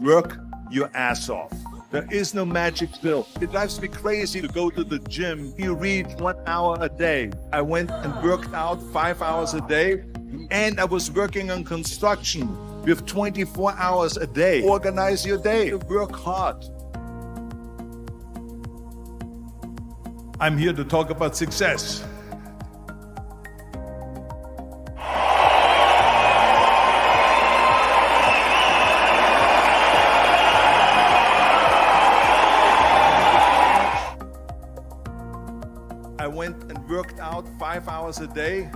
Work your ass off. There is no magic pill. It drives me crazy to go to the gym. You read 1 hour a day. I went and worked out 5 hours a day, and I was working on construction with 24 hours a day. Organize your day. Work hard. I'm here to talk about success. I went and worked out 5 hours a day,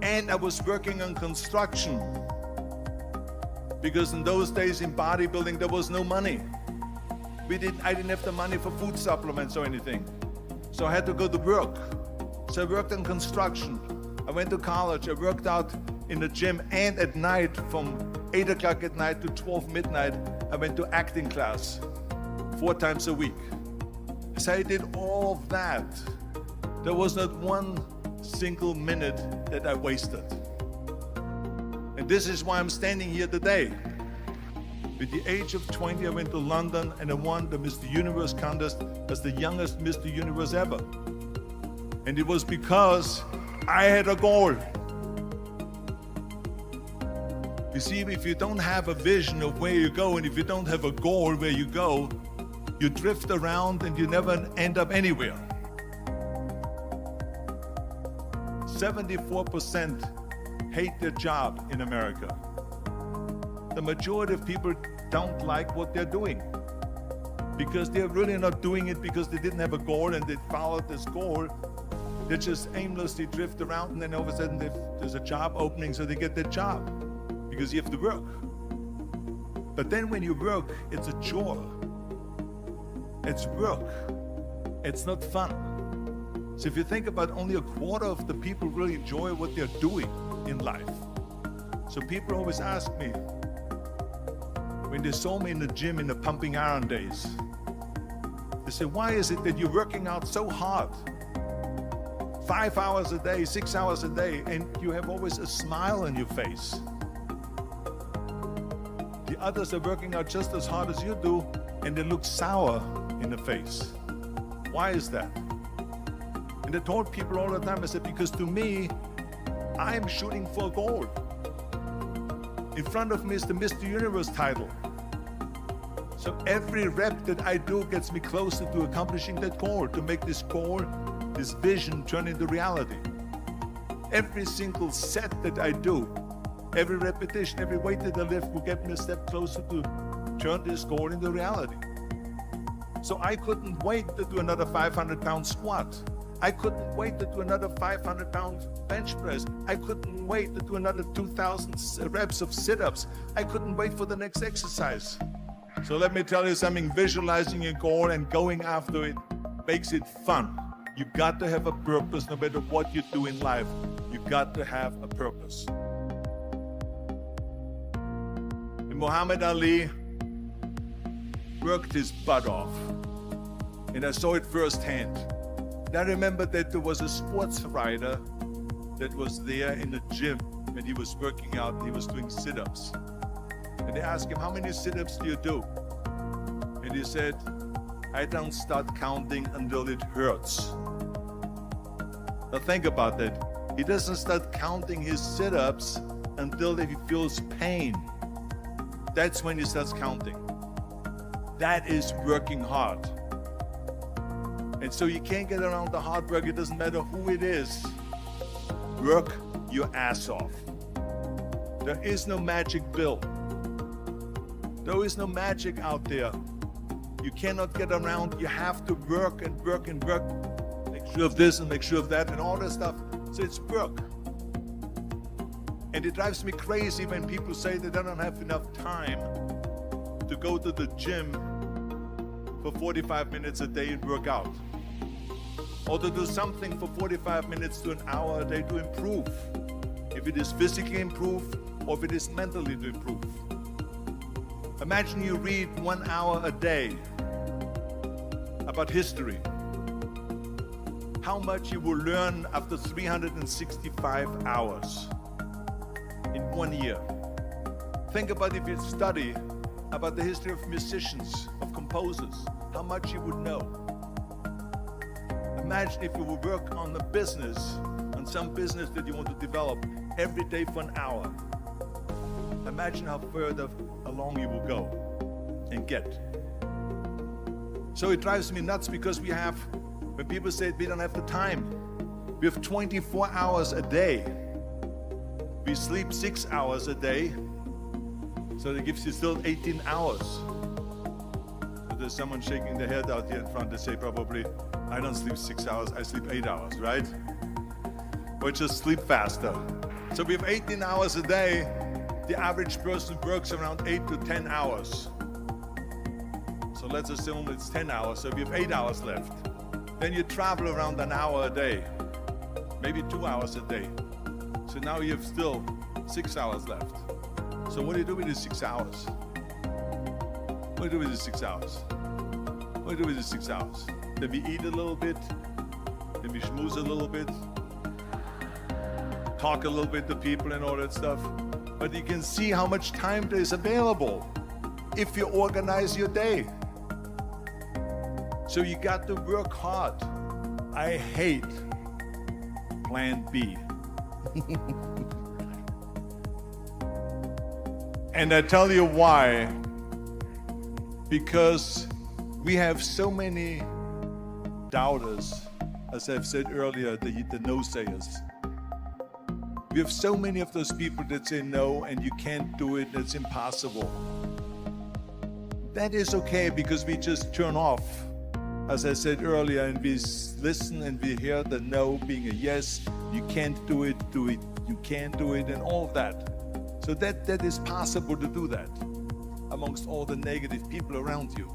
and I was working on construction. Because in those days in bodybuilding, there was no money. I didn't have the money for food supplements or anything. So I had to go to work. So I worked on construction. I went to college. I worked out in the gym, and at night from 8 o'clock at night to 12 midnight, I went to acting class 4 times a week. So I did all of that. There was not one single minute that I wasted. And this is why I'm standing here today. At the age of 20, I went to London and I won the Mr. Universe contest as the youngest Mr. Universe ever. And it was because I had a goal. You see, if you don't have a vision of where you go, and if you don't have a goal where you go, you drift around and you never end up anywhere. 74% hate their job in America. The majority of people don't like what they're doing because they're really not doing it because they didn't have a goal and they followed this goal. They just aimlessly drift around, and then all of a sudden there's a job opening, so they get that job because you have to work. But then when you work, it's a chore. It's work. It's not fun. So if you think about, only a quarter of the people really enjoy what they're doing in life. So people always ask me, when they saw me in the gym in the pumping iron days, they say, why is it that you're working out so hard? 5 hours a day, 6 hours a day, and you have always a smile on your face. The others are working out just as hard as you do, and they look sour in the face. Why is that? And I told people all the time, I said, because to me, I'm shooting for a goal. In front of me is the Mr. Universe title. So every rep that I do gets me closer to accomplishing that goal, to make this goal, this vision turn into reality. Every single set that I do, every repetition, every weight that I lift will get me a step closer to turn this goal into reality. So I couldn't wait to do another 500-pound squat. I couldn't wait to do another 500-pound bench press. I couldn't wait to do another 2,000 reps of sit-ups. I couldn't wait for the next exercise. So let me tell you something, visualizing your goal and going after it makes it fun. You got to have a purpose no matter what you do in life. You got to have a purpose. And Muhammad Ali worked his butt off. And I saw it firsthand. And I remember that there was a sports writer that was there in the gym when he was working out and he was doing sit-ups. And they asked him, how many sit-ups do you do? And he said, I don't start counting until it hurts. Now think about that. He doesn't start counting his sit-ups until he feels pain. That's when he starts counting. That is working hard. And so you can't get around the hard work. It doesn't matter who it is. Work your ass off. There is no magic pill. There is no magic out there. You cannot get around. You have to work and work and work. Make sure of this and make sure of that and all that stuff. So it's work. And it drives me crazy when people say that they don't have enough time to go to the gym for 45 minutes a day and work out. Or to do something for 45 minutes to an hour a day to improve. If it is physically improve or if it is mentally to improve. Imagine you read 1 hour a day about history. How much you will learn after 365 hours in 1 year. Think about if you study about the history of musicians, of composers, how much you would know. Imagine if you would work on a business, on some business that you want to develop every day for an hour. Imagine how further along you will go and get. So it drives me nuts because when people say we don't have the time, we have 24 hours a day. We sleep 6 hours a day, so that gives you still 18 hours. So there's someone shaking their head out here in front. They say probably, I don't sleep 6 hours, I sleep 8 hours, right? Or just sleep faster. So we have 18 hours a day. The average person works around 8 to 10 hours. So let's assume it's 10 hours, so we have 8 hours left. Then you travel around an hour a day, maybe 2 hours a day. So now you have still 6 hours left. So what do you do with these 6 hours? What do you do with these 6 hours? What do you do with these 6 hours? Then we eat a little bit, then we schmooze a little bit, talk a little bit to people and all that stuff. But you can see how much time there is available if you organize your day. So you got to work hard. I hate plan B. And I tell you why. Because we have so many doubters, as I've said earlier, the no-sayers. We have so many of those people that say no and you can't do it, it's impossible. That is okay because we just turn off, as I said earlier, and we listen and we hear the no being a yes. You can't do it, you can't do it, and all of that. So that is possible to do that amongst all the negative people around you.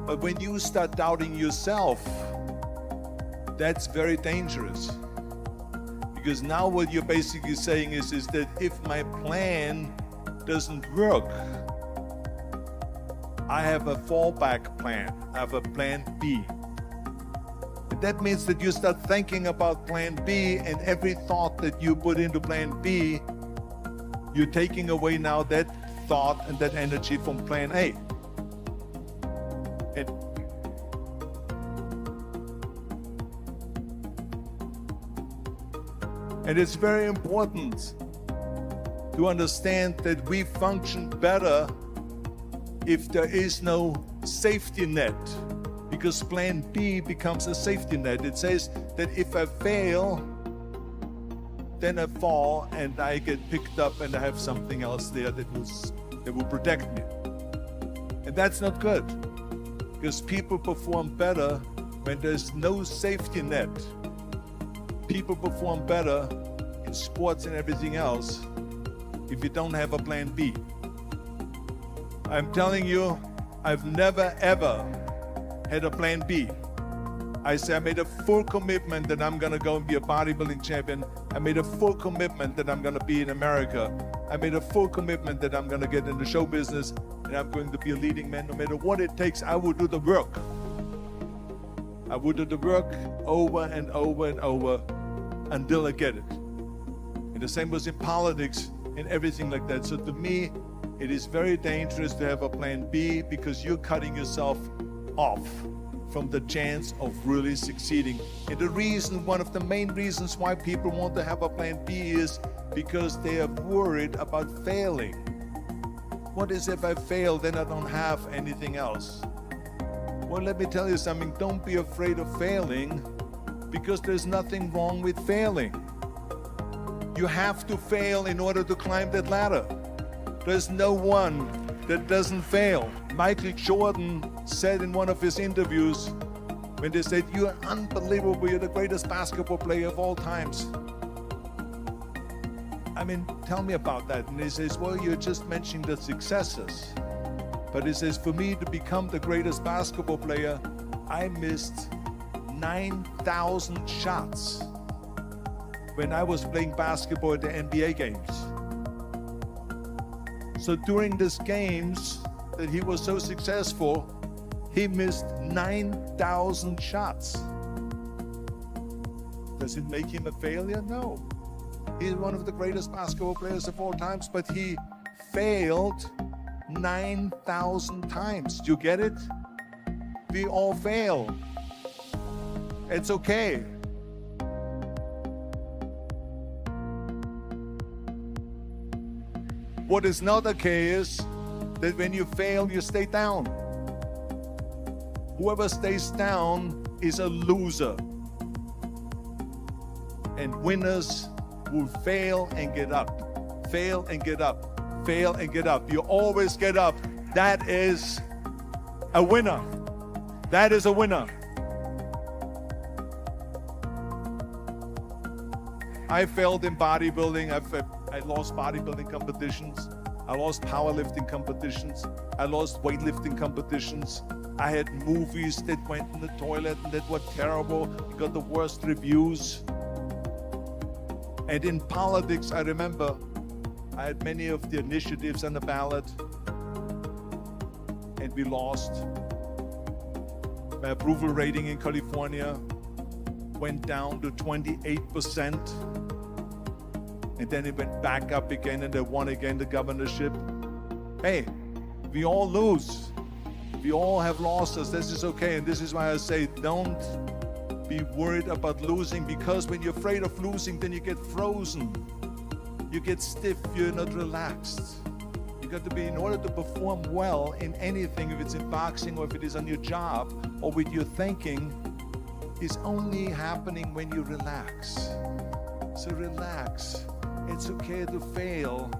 But when you start doubting yourself, that's very dangerous. Because now what you're basically saying is that if my plan doesn't work, I have a fallback plan. I have a plan B. And that means that you start thinking about plan B, and every thought that you put into plan B, you're taking away now that thought and that energy from plan A. And it's very important to understand that we function better if there is no safety net, because plan B becomes a safety net. It says that if I fail, then I fall and I get picked up and I have something else there that will protect me. And that's not good, because people perform better when there's no safety net. People perform better in sports and everything else if you don't have a plan B. I'm telling you, I've never ever had a plan B. I made a full commitment that I'm gonna go and be a bodybuilding champion. I made a full commitment that I'm gonna be in America. I made a full commitment that I'm gonna get in the show business and I'm going to be a leading man. No matter what it takes, I will do the work. I will do the work over and over and over until I get it. And the same was in politics and everything like that. So to me, it is very dangerous to have a plan B, because you're cutting yourself off from the chance of really succeeding. And one of the main reasons why people want to have a plan B is because they are worried about failing. What is if I fail, then I don't have anything else? Well, let me tell you something. Don't be afraid of failing, because there's nothing wrong with failing. You have to fail in order to climb that ladder. There's no one that doesn't fail. Michael Jordan said in one of his interviews, when they said, "You're unbelievable, you're the greatest basketball player of all times." I mean, tell me about that. And he says, well, you're just mentioning the successes. But he says, for me to become the greatest basketball player, I missed 9,000 shots when I was playing basketball at the NBA games. So during these games that he was so successful, he missed 9,000 shots. Does it make him a failure? No. He's one of the greatest basketball players of all times, but he failed 9,000 times. Do you get it? We all fail. It's okay. What is not okay is that when you fail, you stay down. Whoever stays down is a loser. And winners will fail and get up. Fail and get up. Fail and get up. You always get up. That is a winner. That is a winner. I failed in bodybuilding. I lost bodybuilding competitions. I lost powerlifting competitions. I lost weightlifting competitions. I had movies that went in the toilet and that were terrible. Got the worst reviews. And in politics, I remember I had many of the initiatives on the ballot, and we lost. My approval rating in California went down to 28%, and then it went back up again, and I won again the governorship. Hey, we all lose. We all have losses. This is okay, and this is why I say don't be worried about losing, because when you're afraid of losing, then you get frozen. You get stiff, you're not relaxed. You got to be, in order to perform well in anything, if it's in boxing or if it is on your job or with your thinking, is only happening when you relax. So relax. It's okay to fail.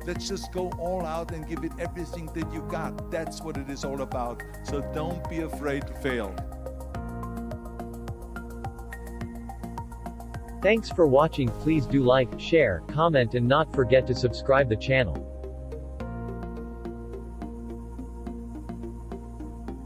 Let's just go all out and give it everything that you got. That's what it is all about. So don't be afraid to fail. Thanks for watching. Please do like, share, comment and not forget to subscribe the channel.